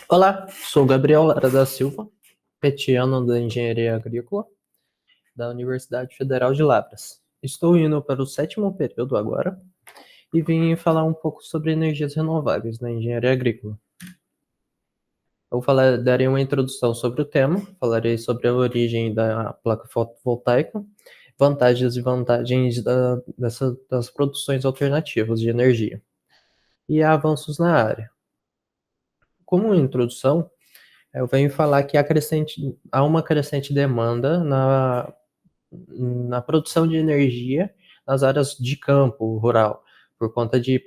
Olá, sou Gabriel Lara da Silva, petiano da Engenharia Agrícola da Universidade Federal de Lavras. Estou indo para o sétimo período agora e vim falar um pouco sobre energias renováveis na engenharia agrícola. Darei uma introdução sobre o tema, falarei sobre a origem da placa fotovoltaica, vantagens e vantagens das produções alternativas de energia e avanços na área. Como introdução, eu venho falar que há uma crescente demanda na produção de energia nas áreas de campo rural, por conta de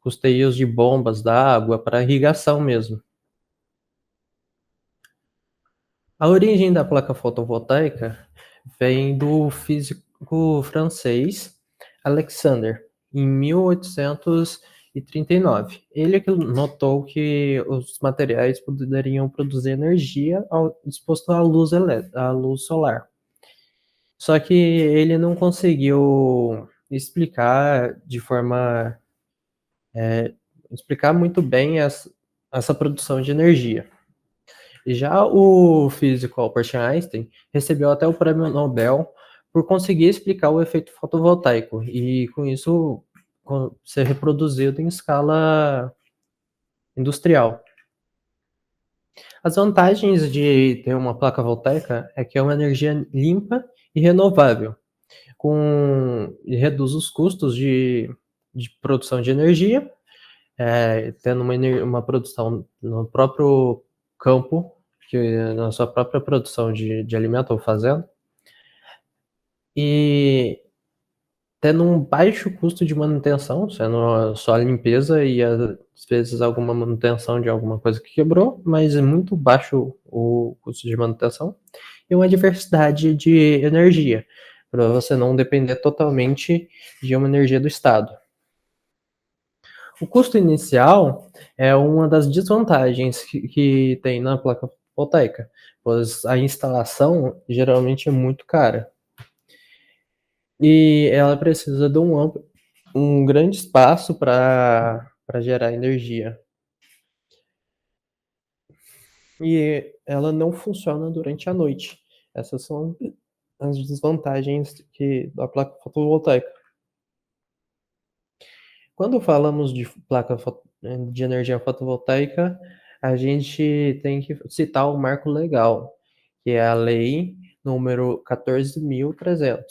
custeios de bombas da água para irrigação mesmo. A origem da placa fotovoltaica vem do físico francês Alexander, em 1839. Ele que notou que os materiais poderiam produzir energia exposto à luz solar. Só que ele não conseguiu explicar muito bem essa produção de energia. Já o físico Albert Einstein recebeu até o prêmio Nobel por conseguir explicar o efeito fotovoltaico e com isso ser reproduzido em escala industrial. As vantagens de ter uma placa voltaica é que é uma energia limpa e renovável, e reduz os custos de produção de energia, tendo uma produção no próprio campo, na sua própria produção de alimento ou fazenda, e tendo um baixo custo de manutenção, sendo só a limpeza e às vezes alguma manutenção de alguma coisa que quebrou, mas é muito baixo o custo de manutenção, e uma diversidade de energia, para você não depender totalmente de uma energia do Estado. O custo inicial é uma das desvantagens que tem na placa fotovoltaica, pois a instalação geralmente é muito cara. E ela precisa de um grande espaço para gerar energia. E ela não funciona durante a noite. Essas são as desvantagens da placa fotovoltaica. Quando falamos de de energia fotovoltaica, a gente tem que citar o marco legal, que é a lei número 14.300,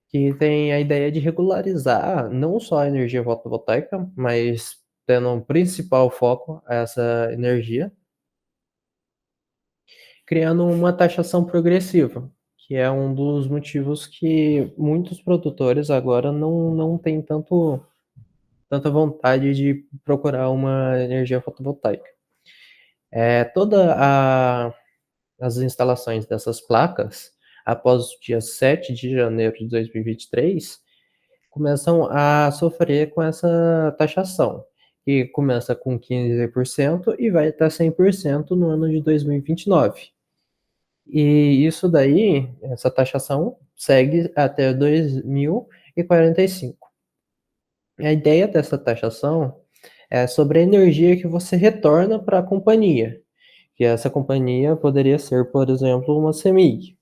que tem a ideia de regularizar não só a energia fotovoltaica, mas tendo um principal foco essa energia, criando uma taxação progressiva, que é um dos motivos que muitos produtores agora não têm tanta vontade de procurar uma energia fotovoltaica. As instalações dessas placas, após o dia 7 de janeiro de 2023, começam a sofrer com essa taxação, que começa com 15% e vai até 100% no ano de 2029. E isso daí, essa taxação, segue até 2045. A ideia dessa taxação é sobre a energia que você retorna para a companhia, que essa companhia poderia ser, por exemplo, uma CEMIG.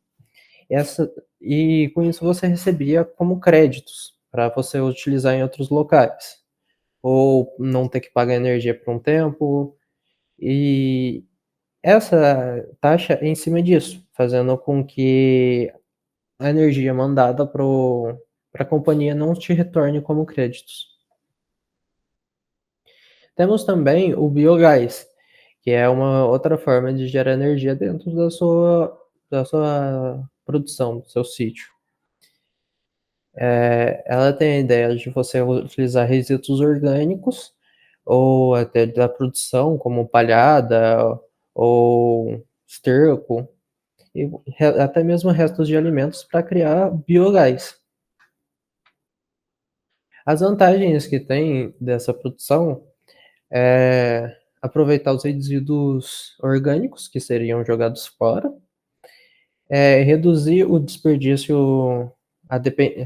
E com isso você recebia como créditos para você utilizar em outros locais, ou não ter que pagar energia por um tempo. E essa taxa é em cima disso, fazendo com que a energia mandada para a companhia não te retorne como créditos. Temos também o biogás, que é uma outra forma de gerar energia dentro da sua produção, do seu sítio. Ela tem a ideia de você utilizar resíduos orgânicos ou até da produção, como palhada ou esterco, e até mesmo restos de alimentos para criar biogás. As vantagens que tem dessa produção é aproveitar os resíduos orgânicos que seriam jogados fora, reduzir o desperdício,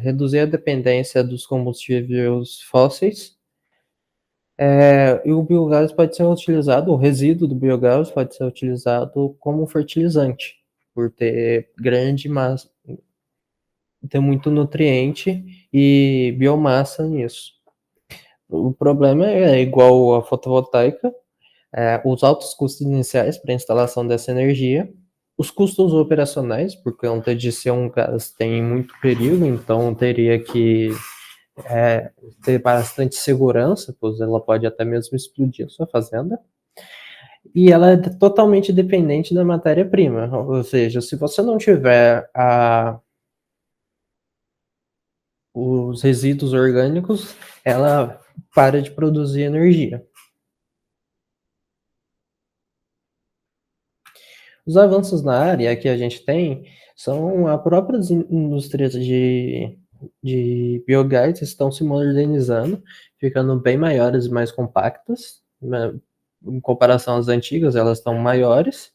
reduzir a dependência dos combustíveis fósseis E o biogás pode ser utilizado, o resíduo do biogás pode ser utilizado como fertilizante, por ter grande massa, ter muito nutriente e biomassa nisso. O problema é igual à fotovoltaica, os altos custos iniciais para a instalação dessa energia, os custos operacionais, por conta de ser um gás tem muito perigo, então teria que ter bastante segurança, pois ela pode até mesmo explodir a sua fazenda. E ela é totalmente dependente da matéria-prima, ou seja, se você não tiver os resíduos orgânicos, ela para de produzir energia. Os avanços na área que a gente tem são as próprias indústrias de biogás estão se modernizando, ficando bem maiores e mais compactas, né? Em comparação às antigas, elas estão maiores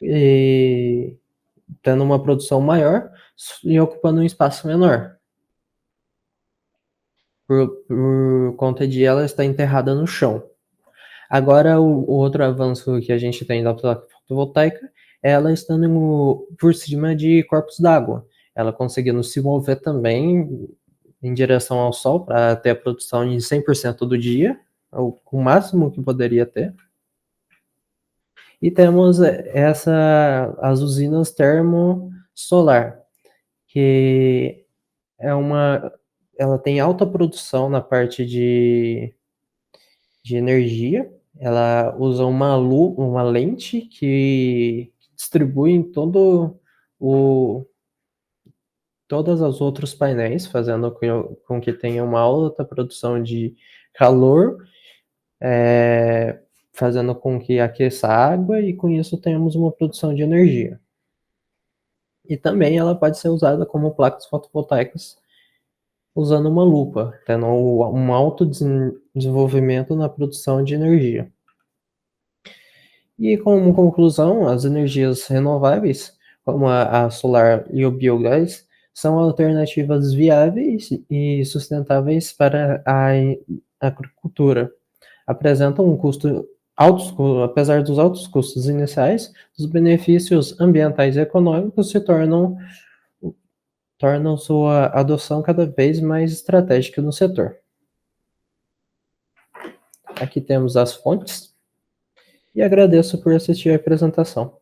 e tendo uma produção maior e ocupando um espaço menor, por conta de ela estar enterrada no chão. Agora, o outro avanço que a gente tem da placa fotovoltaica é ela estando por cima de corpos d'água, ela conseguindo se mover também em direção ao sol para ter a produção de 100% do dia, o máximo que poderia ter. E temos as usinas termosolar, que ela tem alta produção na parte de energia, ela usa uma lente que distribui em o, todas as outros painéis, fazendo com que tenha uma alta produção de calor, fazendo com que aqueça a água e com isso tenhamos uma produção de energia. E também ela pode ser usada como placas fotovoltaicas usando uma lupa, tendo um alto desenvolvimento na produção de energia. E como conclusão, as energias renováveis, como a solar e o biogás, são alternativas viáveis e sustentáveis para a agricultura. Apresentam um custo altos, apesar dos altos custos iniciais, os benefícios ambientais e econômicos tornam sua adoção cada vez mais estratégica no setor. Aqui temos as fontes e agradeço por assistir a apresentação.